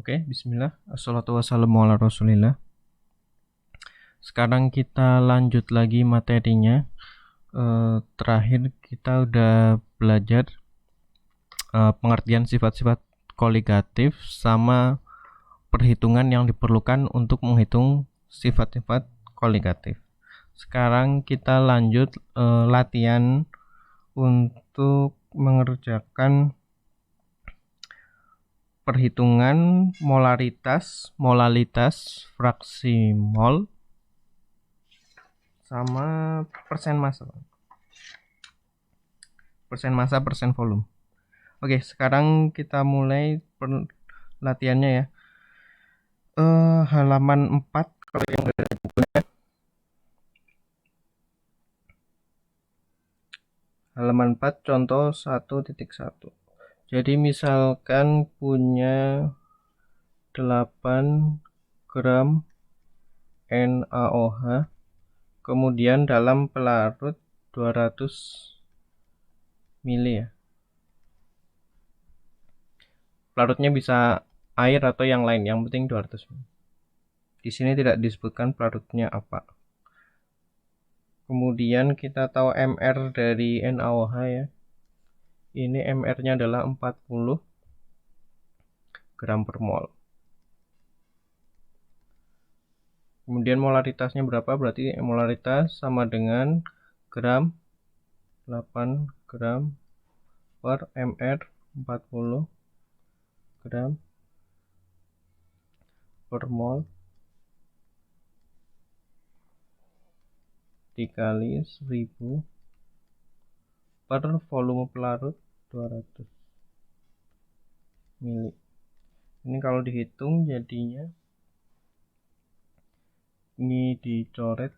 Oke, bismillah. Assalatu wassalamu ala rasulillah. Sekarang kita lanjut lagi materinya. Terakhir kita udah belajar pengertian sifat-sifat koligatif sama perhitungan yang diperlukan untuk menghitung sifat-sifat koligatif. Sekarang kita lanjut latihan untuk mengerjakan perhitungan molalitas fraksi mol sama persen massa persen volume. Oke, sekarang kita mulai latihannya ya. Halaman 4 kalau yang ada di bukunya. Halaman 4 contoh 1.1. Jadi misalkan punya 8 gram NaOH, kemudian dalam pelarut 200 mili ya. Pelarutnya bisa air atau yang lain, yang penting 200 mili. Di sini tidak disebutkan pelarutnya apa. Kemudian kita tahu MR dari NaOH ya. Ini MR-nya adalah 40 gram per mol. Kemudian molaritasnya berapa? Berarti molaritas sama dengan gram 8 gram per MR 40 gram per mol dikali 1000 per volume pelarut 200 mili. Ini kalau dihitung jadinya ini dicoret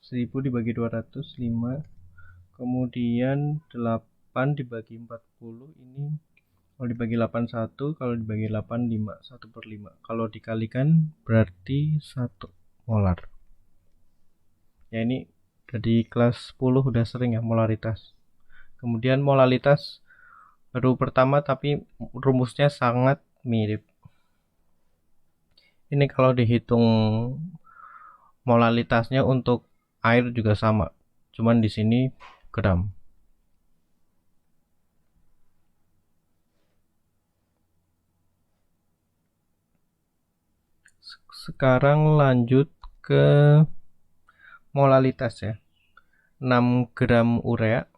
1000 dibagi 200 5, kemudian 8 dibagi 40, ini kalau dibagi 81, kalau dibagi 8 5, 1/5. Kalau dikalikan berarti 1 molar. Ya ini dari kelas 10 udah sering ya molaritas. Kemudian molalitas baru pertama tapi rumusnya sangat mirip. Ini kalau dihitung molalitasnya untuk air juga sama, cuman di sini gram. Sekarang lanjut ke molalitas ya. 6 gram urea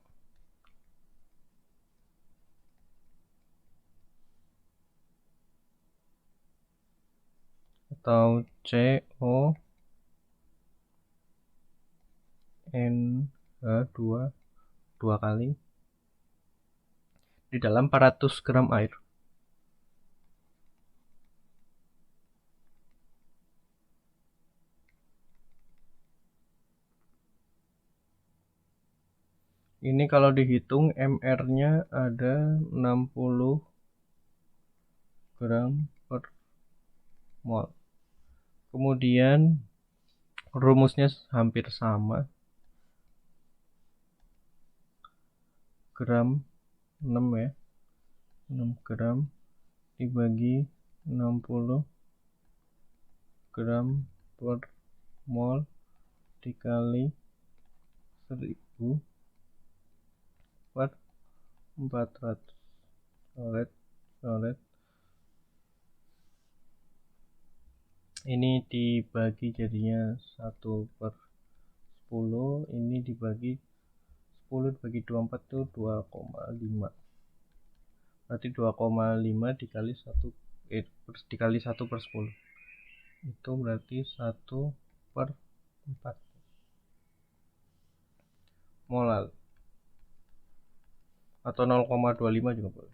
atau CONH2 dua kali di dalam 400 gram air. Ini kalau dihitung MR-nya ada 60 gram per mol. Kemudian rumusnya hampir sama. Gram 6 ya. 6 gram dibagi 60 gram per mol dikali 1000 per 400. Coret. Ini dibagi jadinya 1/10. Ini dibagi 10 dibagi 24 itu 2,5. Berarti 2,5 dikali 1/10. Itu berarti 1/4 molal. Atau 0,25 juga boleh.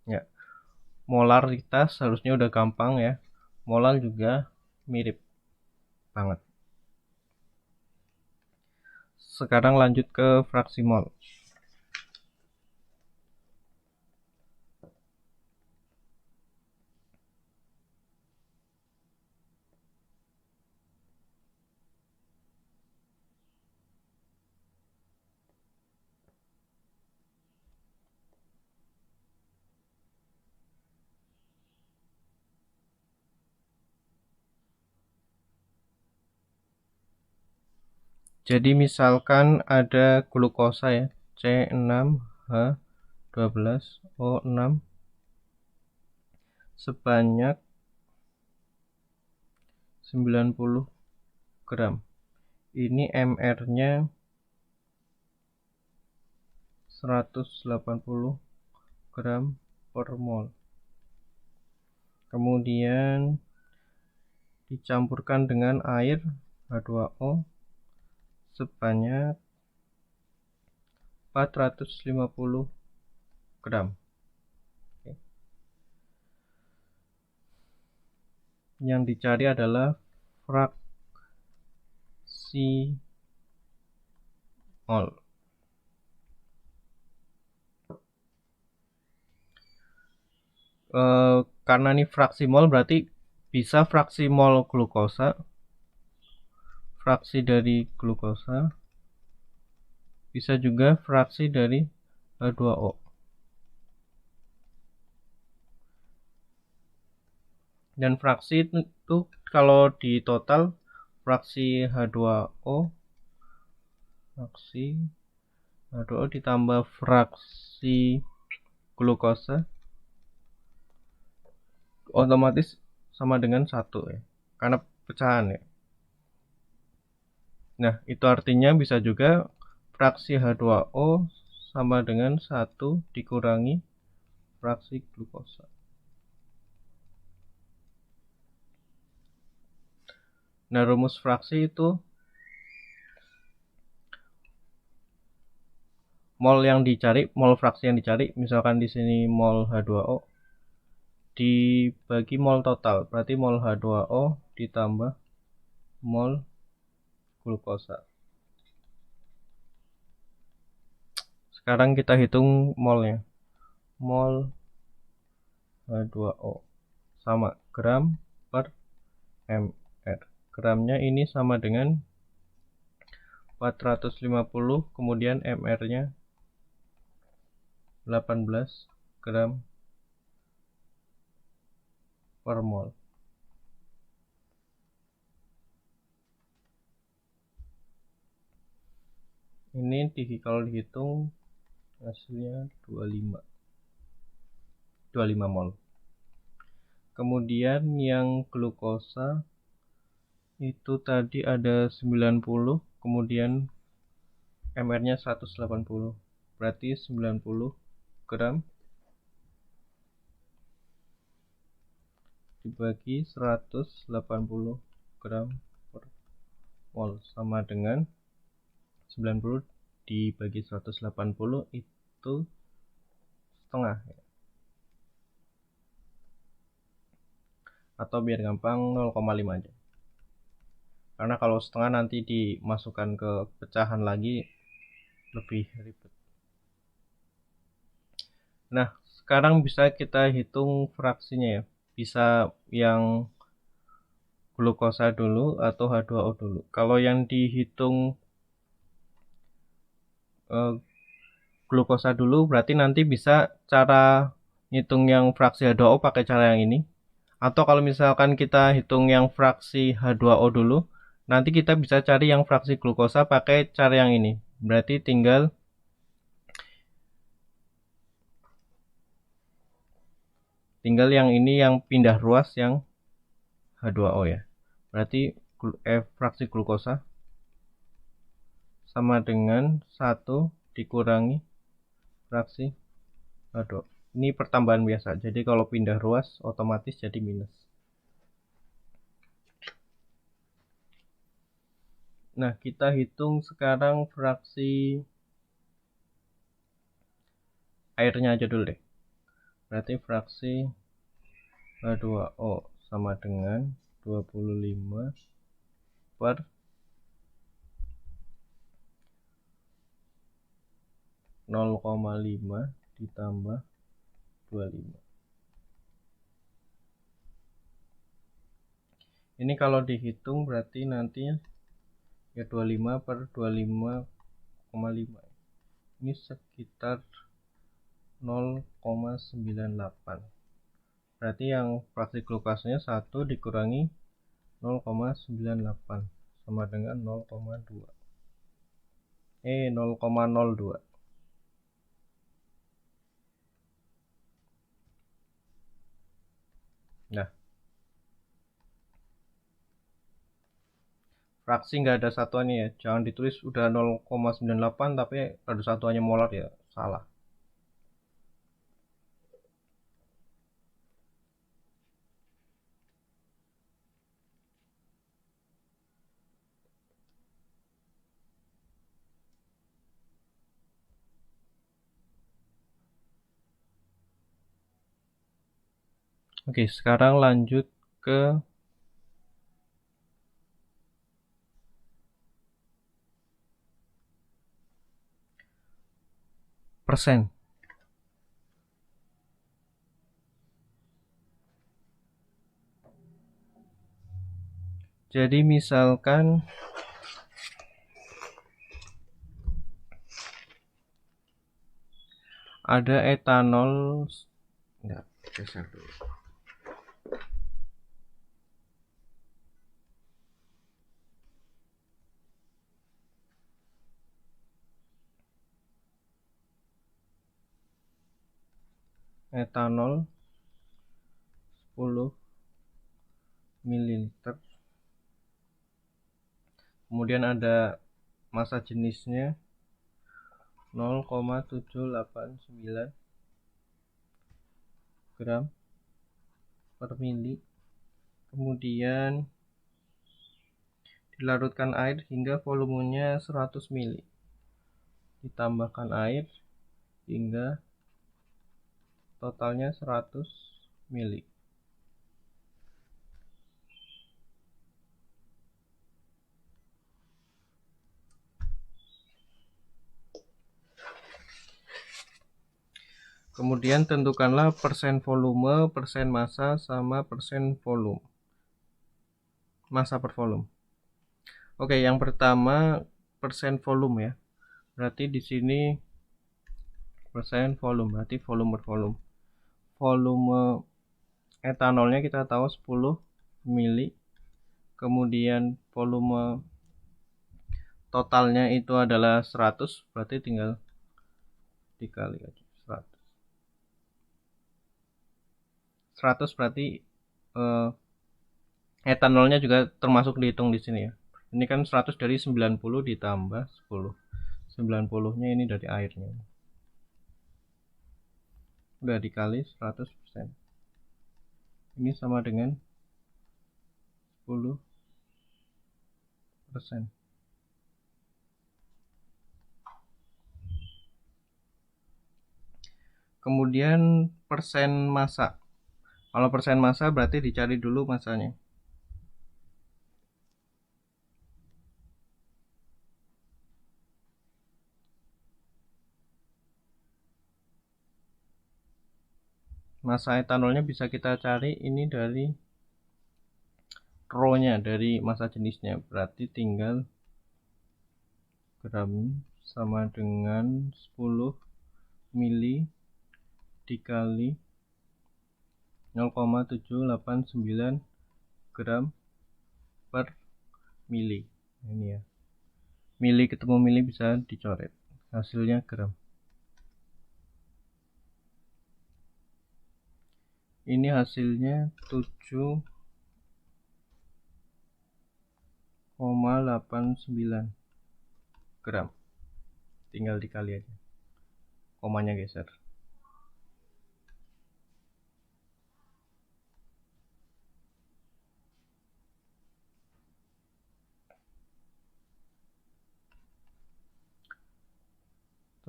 Ya. Molaritas harusnya udah gampang ya. Molal juga mirip banget. Sekarang lanjut ke fraksi mol. Jadi misalkan ada glukosa ya, C6H12O6 sebanyak 90 gram. Ini MR-nya 180 gram per mol. Kemudian dicampurkan dengan air H2O sebanyak 450 gram. Oke. Yang dicari adalah fraksi mol. Karena ini fraksi mol berarti bisa fraksi mol glukosa, fraksi dari glukosa, bisa juga fraksi dari H2O. Dan fraksi itu kalau di total fraksi H2O ditambah fraksi glukosa otomatis sama dengan 1 ya, karena pecahan ya. Nah, itu artinya bisa juga fraksi H2O sama dengan 1 dikurangi fraksi glukosa. Nah, rumus fraksi itu mol yang dicari, mol fraksi yang dicari, misalkan di sini mol H2O dibagi mol total, berarti mol H2O ditambah mol glukosa. Sekarang kita hitung molnya. Mol H2O sama gram per mR. Gramnya ini sama dengan 450, kemudian mR-nya 18 gram per mol. Ini kalau dihitung hasilnya 25 mol. Kemudian yang glukosa itu tadi ada 90, kemudian mR-nya 180, berarti 90 gram dibagi 180 gram per mol sama dengan 90 dibagi 180 itu setengah ya. Atau biar gampang 0,5 aja. Karena kalau setengah nanti dimasukkan ke pecahan lagi lebih ribet. Nah, sekarang bisa kita hitung fraksinya ya. Bisa yang glukosa dulu atau H2O dulu. Kalau yang dihitung glukosa dulu berarti nanti bisa cara hitung yang fraksi H2O pakai cara yang ini. Atau kalau misalkan kita hitung yang fraksi H2O dulu, nanti kita bisa cari yang fraksi glukosa pakai cara yang ini. Berarti tinggal yang ini yang pindah ruas yang H2O ya. Berarti fraksi glukosa sama dengan 1 dikurangi fraksi H2O. Ini pertambahan biasa. Jadi kalau pindah ruas otomatis jadi minus. Nah, kita hitung sekarang fraksi airnya aja dulu deh. Berarti fraksi H2O sama dengan 25 per 0,5 ditambah 25. Ini kalau dihitung berarti nantinya ya 25 per 25,5. Ini sekitar 0,98. Berarti yang fraksi glukosanya 1 dikurangi 0,98 sama dengan 0,2. 0,02. Nah, fraksi nggak ada satuannya ya, jangan ditulis udah 0,98 tapi ada satuannya molar ya, salah. Oke, sekarang lanjut ke persen. Jadi misalkan ada etanol, enggak, geser dulu. Etanol 10 ml. Kemudian ada massa jenisnya 0,789 gram per mili. Kemudian dilarutkan air hingga volumenya 100 mili. Ditambahkan air hingga totalnya 100 mili. Kemudian tentukanlah persen volume, persen massa, sama persen volume. Massa per volume. Oke, yang pertama persen volume ya. Berarti di sini persen volume, berarti volume per volume. Volume etanolnya kita tahu 10 mili. Kemudian volume totalnya itu adalah 100, berarti tinggal dikali aja 100. 100 berarti etanolnya juga termasuk dihitung di sini ya. Ini kan 100 dari 90 ditambah 10. 90-nya ini dari airnya. Udah dikali 100%. Ini sama dengan 10%. Kemudian persen massa. Kalau persen massa berarti dicari dulu massanya. Massa etanolnya bisa kita cari ini dari row-nya, dari massa jenisnya. Berarti tinggal gram sama dengan 10 mili dikali 0,789 gram per mili. Ini ya. Mili ketemu mili bisa dicoret. Hasilnya gram. Ini hasilnya 7,89 gram. Tinggal dikali aja. Komanya geser.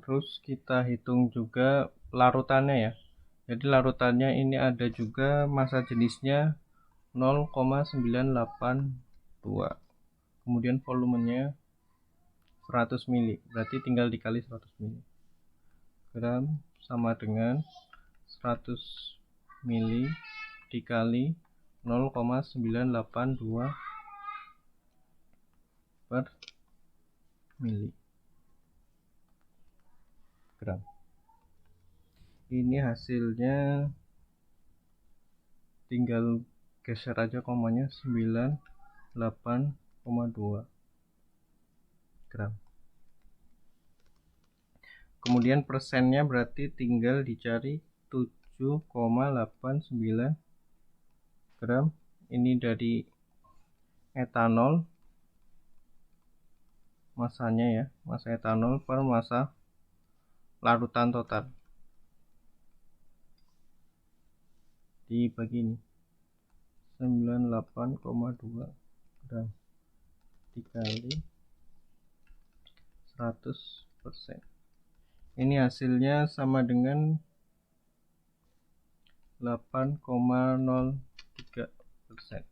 Terus kita hitung juga larutannya ya. Jadi larutannya ini ada juga massa jenisnya 0,982. Kemudian volumenya 100 mili. Berarti tinggal dikali 100 mili. Gram sama dengan 100 mili dikali 0,982 per mili gram. Ini hasilnya tinggal geser aja komanya, 98,2 gram. Kemudian persennya berarti tinggal dicari 7,89 gram. Ini dari etanol, masanya ya, massa etanol per massa larutan total dibagi ini 98,2 gram dikali 100%. Ini hasilnya sama dengan 8,03%.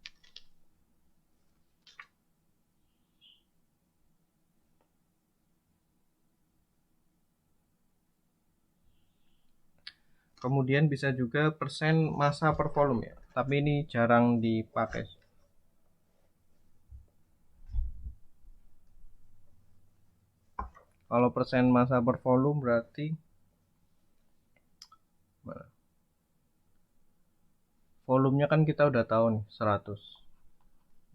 Kemudian bisa juga persen massa per volume ya, tapi ini jarang dipakai. Kalau persen massa per volume berarti volumenya kan kita udah tahu nih 100.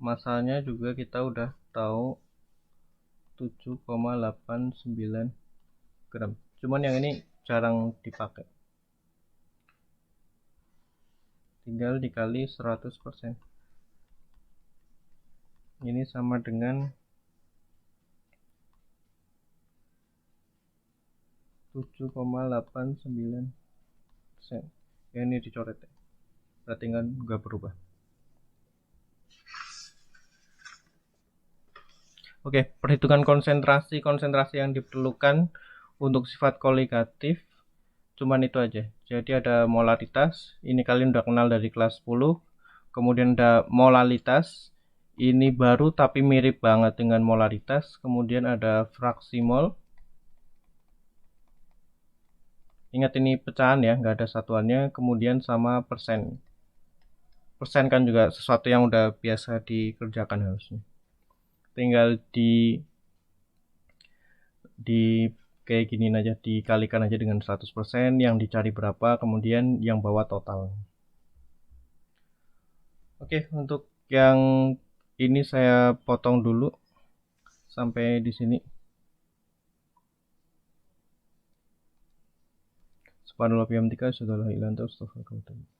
Massanya juga kita udah tahu 7,89 gram. Cuman yang ini jarang dipakai. Tinggal dikali 100%. Ini sama dengan 7,89%. Ya, ini dicoret ya. Berarti kan nggak berubah. Oke, perhitungan konsentrasi yang diperlukan untuk sifat koligatif cuman itu aja. Jadi ada molaritas, ini kalian udah kenal dari kelas 10. Kemudian ada molalitas, ini baru tapi mirip banget dengan molaritas. Kemudian ada fraksi mol. Ingat ini pecahan ya, nggak ada satuannya. Kemudian sama persen. Persen kan juga sesuatu yang udah biasa dikerjakan harusnya. Tinggal di kayak gini aja, dikalikan aja dengan 100%, yang dicari berapa, kemudian yang bawa total. Oke, untuk yang ini saya potong dulu sampai di sini. Subhanallah bihamdika asyhadu an la ilaha illa anta astaghfiruka wa atubu ilaik.